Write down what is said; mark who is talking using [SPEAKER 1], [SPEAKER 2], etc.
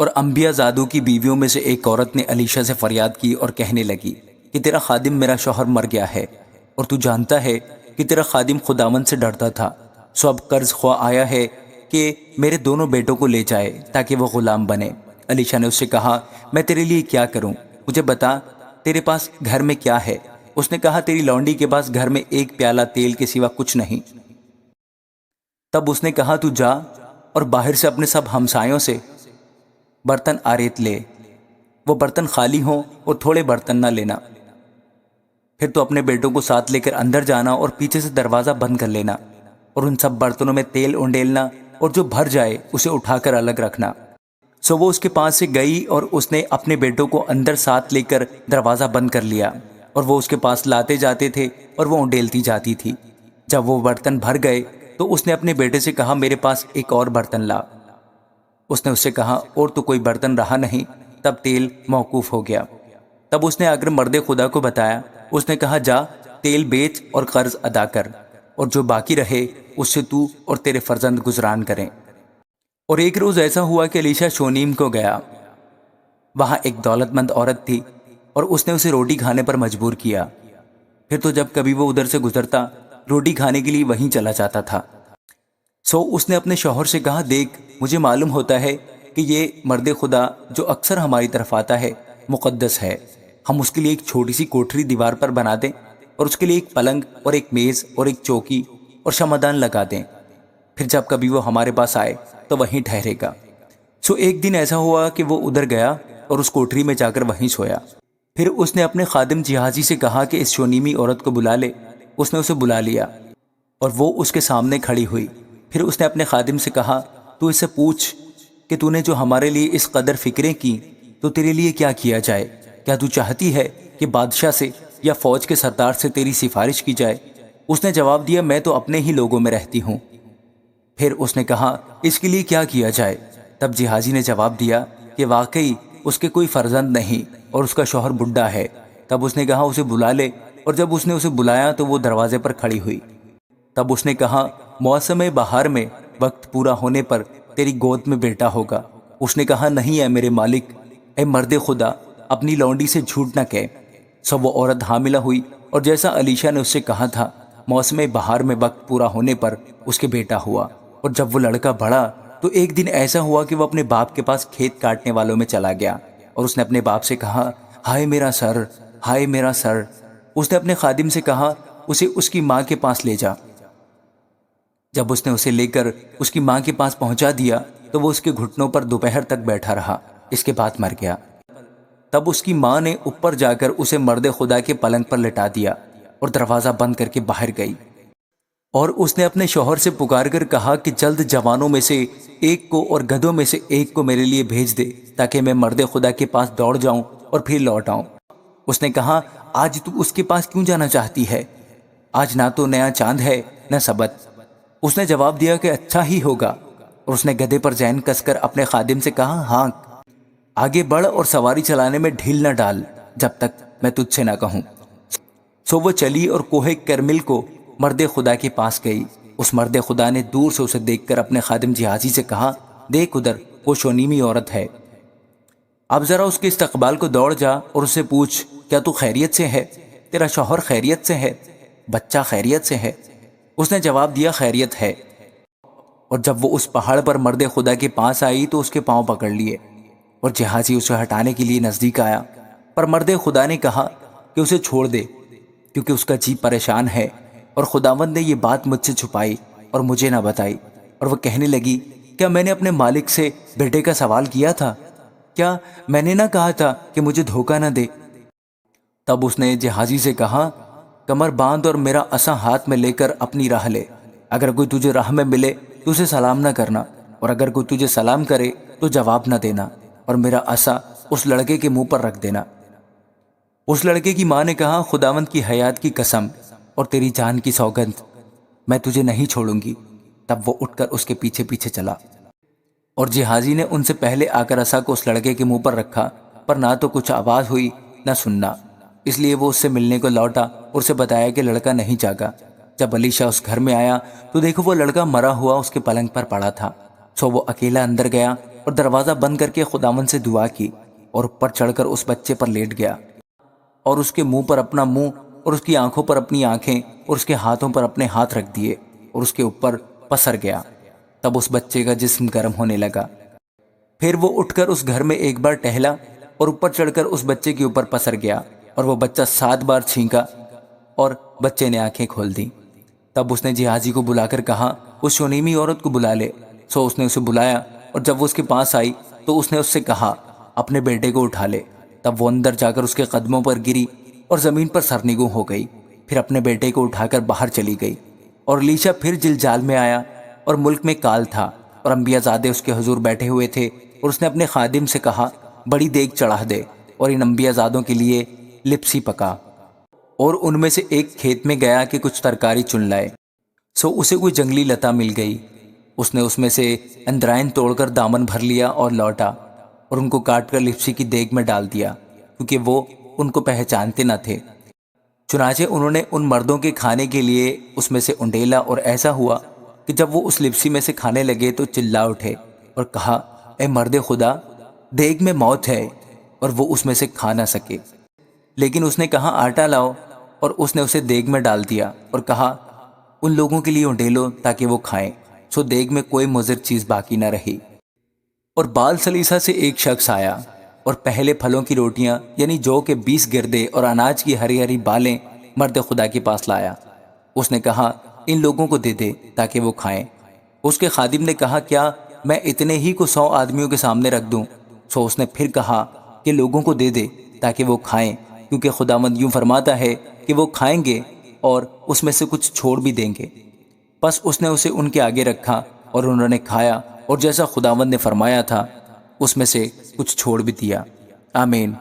[SPEAKER 1] اور انبیاء زادوں کی بیویوں میں سے ایک عورت نے علیشہ سے فریاد کی اور کہنے لگی کہ تیرا خادم میرا شوہر مر گیا ہے، اور تو جانتا ہے کہ تیرا خادم خداوند سے ڈرتا تھا، سو اب قرض خواہ آیا ہے کہ میرے دونوں بیٹوں کو لے جائے تاکہ وہ غلام بنے۔ علیشہ نے اس سے کہا میں تیرے لیے کیا کروں، مجھے بتا تیرے پاس گھر میں کیا ہے؟ اس نے کہا تیری لونڈی کے پاس گھر میں ایک پیالہ تیل کے سوا کچھ نہیں۔ تب اس نے کہا تو جا اور باہر سے اپنے سب ہمسایوں سے برتن آریت لے، وہ برتن خالی ہوں اور تھوڑے برتن نہ لینا، پھر تو اپنے بیٹوں کو ساتھ لے کر اندر جانا اور پیچھے سے دروازہ بند کر لینا، اور ان سب برتنوں میں تیل اونڈیلنا، اور جو بھر جائے اسے اٹھا کر الگ رکھنا۔ سو وہ اس کے پاس سے گئی اور اس نے اپنے بیٹوں کو اندر ساتھ لے کر دروازہ بند کر لیا، اور وہ اس کے پاس لاتے جاتے تھے اور وہ اونڈیلتی جاتی تھی۔ جب وہ برتن بھر گئے تو اس نے اپنے بیٹے سے کہا میرے پاس ایک اور برتن لا۔ اس نے اس سے کہا اور تو کوئی برتن رہا نہیں، تب تیل موقوف ہو گیا۔ تب اس نے اگر مرد خدا کو بتایا، اس نے کہا جا تیل بیچ اور قرض ادا کر، اور جو باقی رہے اس سے تو اور تیرے فرزند گزران کریں۔ اور ایک روز ایسا ہوا کہ علیشہ شونیم کو گیا، وہاں ایک دولت مند عورت تھی اور اس نے اسے روٹی کھانے پر مجبور کیا، پھر تو جب کبھی وہ ادھر سے گزرتا روٹی کھانے کے لیے وہیں چلا جاتا تھا۔ سو اس نے اپنے شوہر سے کہا دیکھ مجھے معلوم ہوتا ہے کہ یہ مرد خدا جو اکثر ہماری طرف آتا ہے مقدس ہے، ہم اس کے لیے ایک چھوٹی سی کوٹری دیوار پر بنا دیں اور اس کے لیے ایک پلنگ اور ایک میز اور ایک چوکی اور شمعدان لگا دیں، پھر جب کبھی وہ ہمارے پاس آئے تو وہیں ٹھہرے گا۔ سو ایک دن ایسا ہوا کہ وہ ادھر گیا اور اس کوٹری میں جا کر وہیں سویا۔ پھر اس نے اپنے خادم جہازی سے کہا کہ اس شونیمی عورت کو بلا لے۔ اس نے اسے بلا لیا اور وہ اس کے سامنے کھڑی ہوئی۔ پھر اس نے اپنے خادم سے کہا تو اس سے پوچھ کہ تو نے جو ہمارے لیے اس قدر فکریں کی تو تیرے لیے کیا کیا جائے؟ کیا تو چاہتی ہے کہ بادشاہ سے یا فوج کے سردار سے تیری سفارش کی جائے؟ اس نے جواب دیا میں تو اپنے ہی لوگوں میں رہتی ہوں۔ پھر اس نے کہا اس کے لیے کیا کیا جائے؟ تب جہازی نے جواب دیا کہ واقعی اس کے کوئی فرزند نہیں اور اس کا شوہر بڈھا ہے۔ تب اس نے کہا اسے بلا لے، اور جب اس نے اسے بلایا تو وہ دروازے پر کھڑی ہوئی۔ تب اس نے کہا موسم بہار میں وقت پورا ہونے پر تیری گود میں بیٹا ہوگا۔ اس نے کہا نہیں اے میرے مالک، اے مرد خدا، اپنی لونڈی سے جھوٹ نہ کہہ۔ سو وہ عورت حاملہ ہوئی، اور جیسا علیشہ نے اس سے کہا تھا موسم بہار میں وقت پورا ہونے پر اس کے بیٹا ہوا۔ اور جب وہ لڑکا بڑھا تو ایک دن ایسا ہوا کہ وہ اپنے باپ کے پاس کھیت کاٹنے والوں میں چلا گیا، اور اس نے اپنے باپ سے کہا ہائے میرا سر، ہائے میرا سر۔ اس نے اپنے خادم سے کہا اسے اس کی ماں کے پاس لے جا۔ جب اس نے اسے لے کر اس کی ماں کے پاس پہنچا دیا تو وہ اس کے گھٹنوں پر دوپہر تک بیٹھا رہا، اس کے بعد مر گیا۔ تب اس کی ماں نے اوپر جا کر اسے مرد خدا کے پلنگ پر لٹا دیا اور دروازہ بند کر کے باہر گئی، اور اس نے اپنے شوہر سے پکار کر کہا کہ جلد جوانوں میں سے ایک کو اور گدھوں میں سے ایک کو میرے لیے بھیج دے تاکہ میں مرد خدا کے پاس دوڑ جاؤں اور پھر لوٹ آؤں۔ اس نے کہا آج تو اس کے پاس کیوں جانا چاہتی ہے؟ آج نہ تو نیا چاند ہے نہ سبت۔ اس نے جواب دیا کہ اچھا ہی ہوگا، اور اس نے گدھے پر زین کس کر اپنے خادم سے کہا ہانک، آگے بڑھ اور سواری چلانے میں ڈھیل نہ ڈال جب تک میں تجھ سے نہ کہوں۔ سو وہ چلی اور کوہ کرمل کو مرد خدا کے پاس گئی۔ اس مرد خدا نے دور سے اسے دیکھ کر اپنے خادم جہازی سے کہا دیکھ ادھر وہ شونیمی عورت ہے، اب ذرا اس کے استقبال کو دوڑ جا اور اسے پوچھ کیا تو خیریت سے ہے؟ تیرا شوہر خیریت سے ہے؟ بچہ خیریت سے ہے؟ اس نے جواب دیا خیریت ہے۔ اور جب وہ اس پہاڑ پر مرد خدا کے پاس آئی تو اس کے پاؤں پکڑ لیے، اور جہازی اسے ہٹانے کے لیے نزدیک آیا، پر مرد خدا نے کہا کہ اسے چھوڑ دے کیونکہ اس کا جی پریشان ہے، اور خداوند نے یہ بات مجھ سے چھپائی اور مجھے نہ بتائی۔ اور وہ کہنے لگی کیا میں نے اپنے مالک سے بیٹے کا سوال کیا تھا؟ کیا میں نے نہ کہا تھا کہ مجھے دھوکہ نہ دے؟ تب اس نے جہازی سے کہا کمر باندھ اور میرا عصا ہاتھ میں لے کر اپنی راہ لے، اگر کوئی تجھے راہ میں ملے تو اسے سلام نہ کرنا، اور اگر کوئی تجھے سلام کرے تو جواب نہ دینا، اور میرا عصا اس لڑکے کے منہ پر رکھ دینا۔ اس لڑکے کی ماں نے کہا خداوند کی حیات کی قسم اور تیری جان کی سوگند، میں تجھے نہیں چھوڑوں گی۔ تب وہ اٹھ کر اس کے پیچھے پیچھے چلا، اور جہازی نے ان سے پہلے آ کر عصا کو اس لڑکے کے منہ پر رکھا، پر نہ تو کچھ آواز ہوئی نہ سننا، اس لیے وہ اس سے ملنے کو لوٹا اور اسے بتایا کہ لڑکا نہیں جاگا۔ جب علیشہ اس گھر میں آیا تو دیکھو وہ لڑکا مرا ہوا اس کے پلنگ پر پڑا تھا۔ سو وہ اکیلا اندر گیا اور دروازہ بند کر کے خداوند سے دعا کی اور اوپر چڑھ کر اس بچے پر لیٹ گیا اور اس کے منہ پر اپنا منہ اور اس کی آنکھوں پر اپنی آنکھیں اور اس کے ہاتھوں پر اپنے ہاتھ رکھ دیے اور اس کے اوپر پسر گیا۔ تب اس بچے کا جسم گرم ہونے لگا۔ پھر وہ اٹھ کر اس گھر میں ایک بار ٹہلا اور اوپر چڑھ کر اس بچے کے اوپر پسر گیا اور وہ بچہ 7 بار چھینکا اور بچے نے آنکھیں کھول دیں۔ تب اس نے جہازی کو بلا کر کہا اس شونیمی عورت کو بلا لے۔ سو اس نے اسے بلایا اور جب وہ اس کے پاس آئی تو اس نے اس سے کہا اپنے بیٹے کو اٹھا لے۔ تب وہ اندر جا کر اس کے قدموں پر گری اور زمین پر سرنگوں ہو گئی، پھر اپنے بیٹے کو اٹھا کر باہر چلی گئی۔ اور الیشا پھر جلجال میں آیا اور ملک میں کال تھا اور انبیاء زادے اس کے حضور بیٹھے ہوئے تھے، اور اس نے اپنے خادم سے کہا بڑی دیگ چڑھا دے اور ان انبیاء زادوں کے لیے لپسی پکا۔ اور ان میں سے ایک کھیت میں گیا کہ کچھ ترکاری چن لائے۔ سو اسے کوئی جنگلی لتا مل گئی، اس نے اس میں سے اندرائن توڑ کر دامن بھر لیا اور لوٹا اور ان کو کاٹ کر لپسی کی دیگ میں ڈال دیا، کیونکہ وہ ان کو پہچانتے نہ تھے۔ چنانچہ انہوں نے ان مردوں کے کھانے کے لیے اس میں سے انڈیلا، اور ایسا ہوا کہ جب وہ اس لپسی میں سے کھانے لگے تو چلا اٹھے اور کہا اے مرد خدا، دیگ میں موت ہے، اور وہ اس میں سے کھا نہ سکے۔ لیکن اس نے کہا آٹا لاؤ، اور اس نے اسے دیگ میں ڈال دیا اور کہا ان لوگوں کے لیے انڈیلو تاکہ وہ کھائیں۔ سو دیگ میں کوئی مضر چیز باقی نہ رہی۔ اور بال سلیسا سے ایک شخص آیا اور پہلے پھلوں کی روٹیاں یعنی جو کہ 20 گردے اور اناج کی ہری ہری بالیں مرد خدا کے پاس لایا۔ اس نے کہا ان لوگوں کو دے دے تاکہ وہ کھائیں۔ اس کے خادم نے کہا کیا میں اتنے ہی کو 100 آدمیوں کے سامنے رکھ دوں؟ سو اس نے پھر کہا کہ لوگوں کو دے دے تاکہ وہ کھائیں، کیونکہ خداوند یوں فرماتا ہے کہ وہ کھائیں گے اور اس میں سے کچھ چھوڑ بھی دیں گے۔ پس اس نے اسے ان کے آگے رکھا اور انہوں نے کھایا، اور جیسا خداوند نے فرمایا تھا اس میں سے کچھ چھوڑ بھی دیا۔ آمین۔